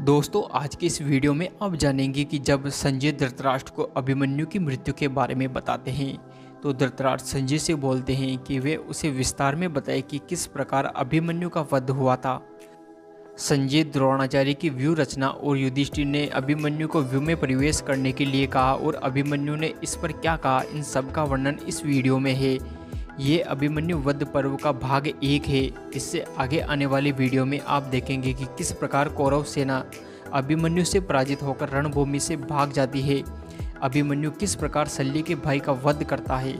दोस्तों, आज के इस वीडियो में आप जानेंगे कि जब संजय धृतराष्ट्र को अभिमन्यु की मृत्यु के बारे में बताते हैं तो धृतराष्ट्र संजय से बोलते हैं कि वे उसे विस्तार में बताए कि किस प्रकार अभिमन्यु का वध हुआ था। संजय द्रोणाचार्य की व्यू रचना और युधिष्ठिर ने अभिमन्यु को व्यू में प्रवेश करने के लिए कहा और अभिमन्यु ने इस पर क्या कहा, इन सब का वर्णन इस वीडियो में है। ये अभिमन्यु वध पर्व का भाग 1 है। इससे आगे आने वाली वीडियो में आप देखेंगे कि किस प्रकार कौरव सेना अभिमन्यु से पराजित होकर रणभूमि से भाग जाती है, अभिमन्यु किस प्रकार शल्य के भाई का वध करता है,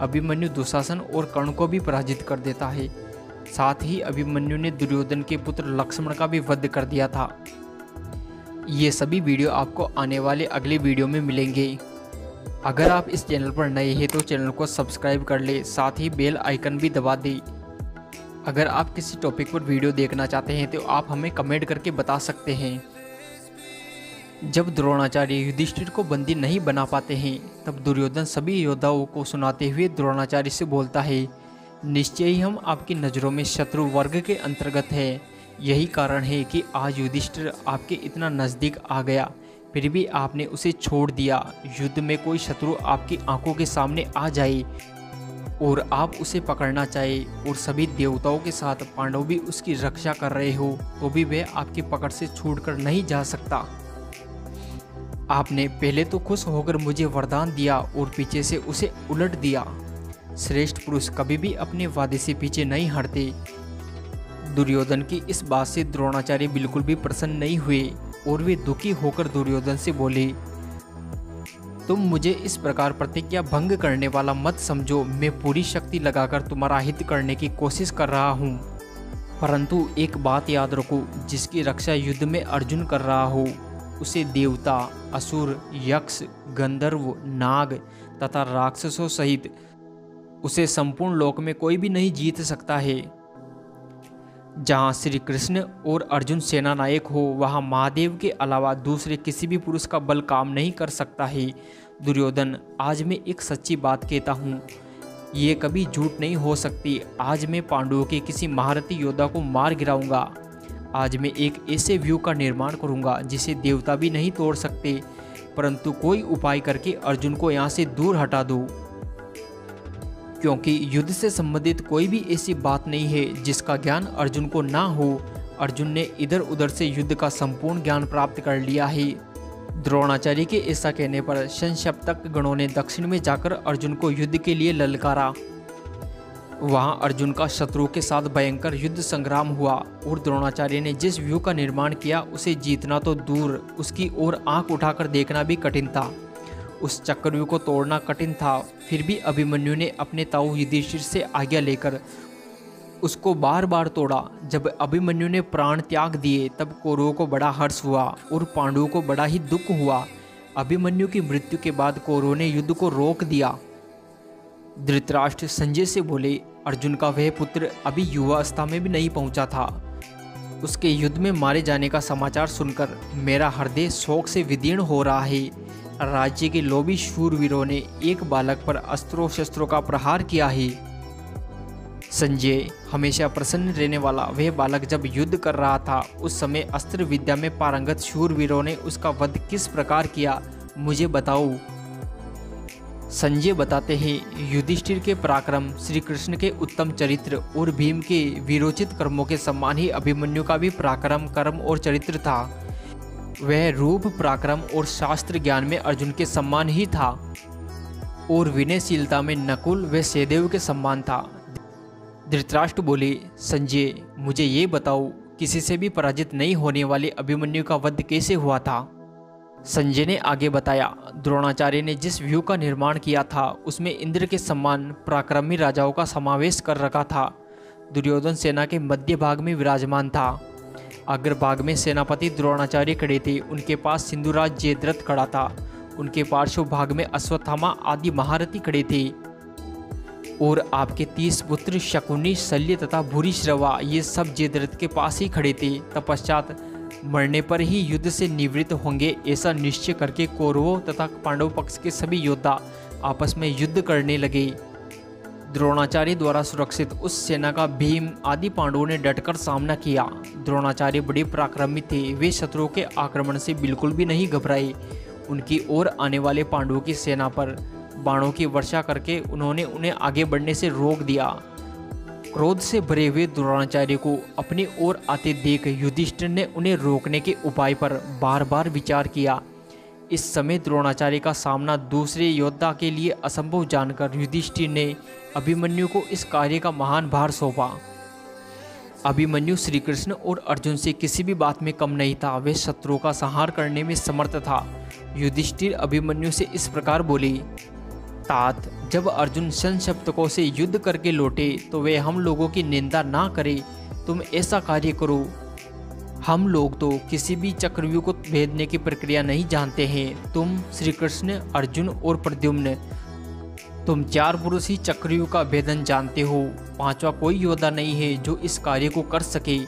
अभिमन्यु दुशासन और कर्ण को भी पराजित कर देता है। साथ ही अभिमन्यु ने दुर्योधन के पुत्र लक्ष्मण का भी वध कर दिया था। ये सभी वीडियो आपको आने वाले अगले वीडियो में मिलेंगे। अगर आप इस चैनल पर नए हैं तो चैनल को सब्सक्राइब कर ले, साथ ही बेल आइकन भी दबा दें। अगर आप किसी टॉपिक पर वीडियो देखना चाहते हैं तो आप हमें कमेंट करके बता सकते हैं। जब द्रोणाचार्य युधिष्ठिर को बंदी नहीं बना पाते हैं तब दुर्योधन सभी योद्धाओं को सुनाते हुए द्रोणाचार्य से बोलता है, निश्चय ही हम आपकी नज़रों में शत्रु वर्ग के अंतर्गत है। यही कारण है कि आज युधिष्ठिर आपके इतना नज़दीक आ गया, फिर भी आपने उसे छोड़ दिया। युद्ध में कोई शत्रु आपकी आंखों के सामने आ जाए और आप उसे पकड़ना चाहे और सभी देवताओं के साथ पांडव भी उसकी रक्षा कर रहे हो तो भी वह आपकी पकड़ से छूटकर नहीं जा सकता। आपने पहले तो खुश होकर मुझे वरदान दिया और पीछे से उसे उलट दिया। श्रेष्ठ पुरुष कभी भी अपने वादे से पीछे नहीं हटते। दुर्योधन की इस बात से द्रोणाचार्य बिल्कुल भी प्रसन्न नहीं हुए और वे दुखी होकर दुर्योधन से बोले, तुम मुझे इस प्रकार प्रतिज्ञा भंग करने वाला मत समझो। मैं पूरी शक्ति लगाकर तुम्हारा हित करने की कोशिश कर रहा हूँ, परंतु एक बात याद रखो, जिसकी रक्षा युद्ध में अर्जुन कर रहा हो उसे देवता, असुर, यक्ष, गंधर्व, नाग तथा राक्षसों सहित उसे संपूर्ण लोक में कोई भी नहीं जीत सकता है। जहाँ श्री कृष्ण और अर्जुन सेना नायक हो वहाँ महादेव के अलावा दूसरे किसी भी पुरुष का बल काम नहीं कर सकता है। दुर्योधन, आज मैं एक सच्ची बात कहता हूँ, ये कभी झूठ नहीं हो सकती। आज मैं पांडवों के किसी महारथी योद्धा को मार गिराऊंगा। आज मैं एक ऐसे व्यू का निर्माण करूंगा जिसे देवता भी नहीं तोड़ सकते, परंतु कोई उपाय करके अर्जुन को यहाँ से दूर हटा दो, क्योंकि युद्ध से संबंधित कोई भी ऐसी बात नहीं है जिसका ज्ञान अर्जुन को ना हो। अर्जुन ने इधर उधर से युद्ध का संपूर्ण ज्ञान प्राप्त कर लिया है। द्रोणाचार्य के ऐसा कहने पर संशप्तक गणों ने दक्षिण में जाकर अर्जुन को युद्ध के लिए ललकारा। वहां अर्जुन का शत्रु के साथ भयंकर युद्ध संग्राम हुआ और द्रोणाचार्य ने जिस व्यू का निर्माण किया उसे जीतना तो दूर, उसकी ओर आंख उठाकर देखना भी कठिन था। उस चक्रव्यूह को तोड़ना कठिन था, फिर भी अभिमन्यु ने अपने ताऊ युधिष्ठिर से आज्ञा लेकर उसको बार बार तोड़ा। जब अभिमन्यु ने प्राण त्याग दिए तब कौरवों को बड़ा हर्ष हुआ और पांडवों को बड़ा ही दुख हुआ। अभिमन्यु की मृत्यु के बाद कौरवों ने युद्ध को रोक दिया। धृतराष्ट्र संजय से बोले, अर्जुन का वह पुत्र अभी युवावस्था में भी नहीं पहुंचा था। उसके युद्ध में मारे जाने का समाचार सुनकर मेरा हृदय शोक से विदीर्ण हो रहा है। राज्य के लोभी शूरवीरों ने एक बालक पर अस्त्रों शस्त्रों का प्रहार किया है। संजय, हमेशा प्रसन्न रहने वाला वह बालक जब युद्ध कर रहा था उस समय अस्त्र विद्या में पारंगत शूरवीरों ने उसका वध किस प्रकार किया, मुझे बताओ। संजय बताते हैं, युधिष्ठिर के पराक्रम, श्री कृष्ण के उत्तम चरित्र और भीम के वीरोचित कर्मों के समान ही अभिमन्यु का भी पराक्रम, कर्म और चरित्र था। वह रूप, पराक्रम और शास्त्र ज्ञान में अर्जुन के सम्मान ही था और विनयशीलता में नकुल व सहदेव के सम्मान था। धृतराष्ट्र बोले, संजय, मुझे ये बताओ, किसी से भी पराजित नहीं होने वाले अभिमन्यु का वध कैसे हुआ था। संजय ने आगे बताया, द्रोणाचार्य ने जिस व्यू का निर्माण किया था उसमें इंद्र के समान पराक्रमी राजाओं का समावेश कर रखा था। दुर्योधन सेना के मध्य भाग में विराजमान था। अग्रभाग में सेनापति द्रोणाचार्य खड़े थे, उनके पास सिंधुराज जयद्रथ खड़ा था। उनके पार्श्व भाग में अश्वत्थामा आदि महारथी खड़े थे और आपके 30 पुत्र शकुनी, शल्य तथा भूरिश्रवा ये सब जयद्रथ के पास ही खड़े थे। तत्पश्चात मरने पर ही युद्ध से निवृत्त होंगे ऐसा निश्चय करके कौरवों तथा पांडव पक्ष के सभी योद्धा आपस में युद्ध करने लगे। द्रोणाचार्य द्वारा सुरक्षित उस सेना का भीम आदि पांडवों ने डटकर सामना किया। द्रोणाचार्य बड़े पराक्रमी थे, वे शत्रुओं के आक्रमण से बिल्कुल भी नहीं घबराए। उनकी ओर आने वाले पांडवों की सेना पर बाणों की वर्षा करके उन्होंने उन्हें आगे बढ़ने से रोक दिया। क्रोध से भरे हुए द्रोणाचार्य को अपनी ओर आते देख युधिष्ठिर ने उन्हें रोकने के उपाय पर बार बार विचार किया। इस समय द्रोणाचार्य का सामना दूसरे योद्धा के लिए असंभव जानकर युधिष्ठिर ने अभिमन्यु को इस कार्य का महान भार सौंपा। अभिमन्यु श्री कृष्ण और अर्जुन से किसी भी बात में कम नहीं था, वे शत्रुओं का संहार करने में समर्थ था। युधिष्ठिर अभिमन्यु से इस प्रकार बोले, तात, जब अर्जुन संशप्तकों से युद्ध करके लौटे तो वे हम लोगों की निंदा ना करे। तुम ऐसा कार्य करो। हम लोग तो किसी भी चक्रव्यूह को भेदने की प्रक्रिया नहीं जानते हैं। तुम श्री कृष्ण, अर्जुन और प्रद्युम्न, तुम 4 पुरुष ही चक्रव्यूह का भेदन जानते हो। 5वां कोई योद्धा नहीं है जो इस कार्य को कर सके।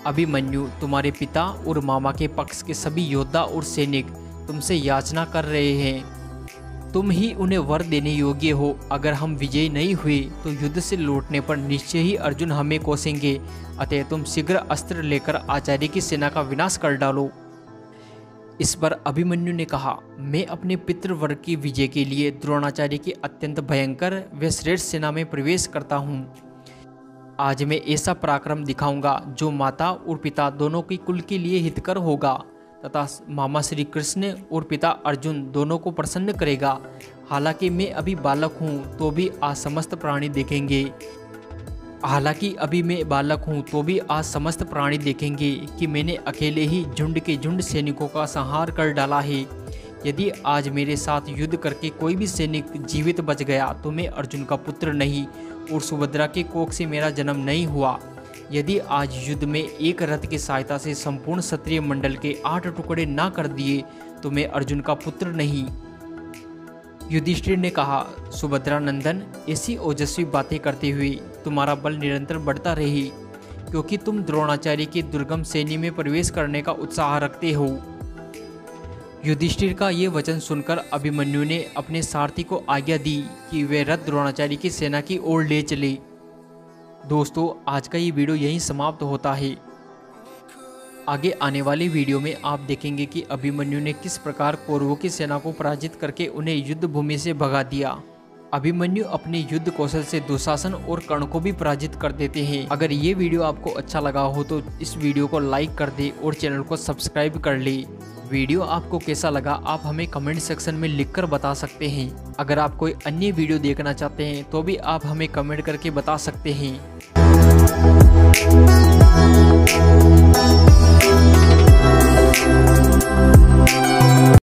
अभिमन्यु, तुम्हारे पिता और मामा के पक्ष के सभी योद्धा और सैनिक तुमसे याचना कर रहे हैं। तुम ही उन्हें वर देने योग्य हो। अगर हम विजयी नहीं हुए तो युद्ध से लौटने पर निश्चय ही अर्जुन हमें कोसेंगे। अतः तुम शीघ्र अस्त्र लेकर आचार्य की सेना का विनाश कर डालो। इस पर अभिमन्यु ने कहा, मैं अपने पितृवर्ग की विजय के लिए द्रोणाचार्य की अत्यंत भयंकर व श्रेष्ठ सेना में प्रवेश करता हूँ। आज मैं ऐसा पराक्रम दिखाऊंगा जो माता और पिता दोनों की कुल के लिए हितकर होगा तथा मामा श्री कृष्ण और पिता अर्जुन दोनों को प्रसन्न करेगा। हालांकि मैं अभी बालक हूँ तो भी आज समस्त प्राणी देखेंगे कि मैंने अकेले ही झुंड के झुंड सैनिकों का संहार कर डाला है। यदि आज मेरे साथ युद्ध करके कोई भी सैनिक जीवित बच गया तो मैं अर्जुन का पुत्र नहीं और सुभद्रा के कोख से मेरा जन्म नहीं हुआ। यदि आज युद्ध में एक रथ की सहायता से संपूर्ण क्षत्रिय मंडल के 8 टुकड़े ना कर दिए तो मैं अर्जुन का पुत्र नहीं। युधिष्ठिर ने कहा, सुभद्रा नंदन, ऐसी ओजस्वी बातें करते हुए तुम्हारा बल निरंतर बढ़ता रहे, क्योंकि तुम द्रोणाचार्य की दुर्गम सैनी में प्रवेश करने का उत्साह रखते हो। युधिष्ठिर का ये वचन सुनकर अभिमन्यु ने अपने सारथी को आज्ञा दी कि वे रथ द्रोणाचार्य की सेना की ओर ले चले। दोस्तों, आज का ये वीडियो यहीं समाप्त होता है। आगे आने वाली वीडियो में आप देखेंगे कि अभिमन्यु ने किस प्रकार कौरवों की सेना को पराजित करके उन्हें युद्ध भूमि से भगा दिया। अभिमन्यु अपने युद्ध कौशल से दुशासन और कर्ण को भी पराजित कर देते हैं। अगर ये वीडियो आपको अच्छा लगा हो तो इस वीडियो को लाइक कर दे और चैनल को सब्सक्राइब कर ले। वीडियो आपको कैसा लगा आप हमें कमेंट सेक्शन में लिखकर बता सकते हैं। अगर आप कोई अन्य वीडियो देखना चाहते हैं तो भी आप हमें कमेंट करके बता सकते हैं।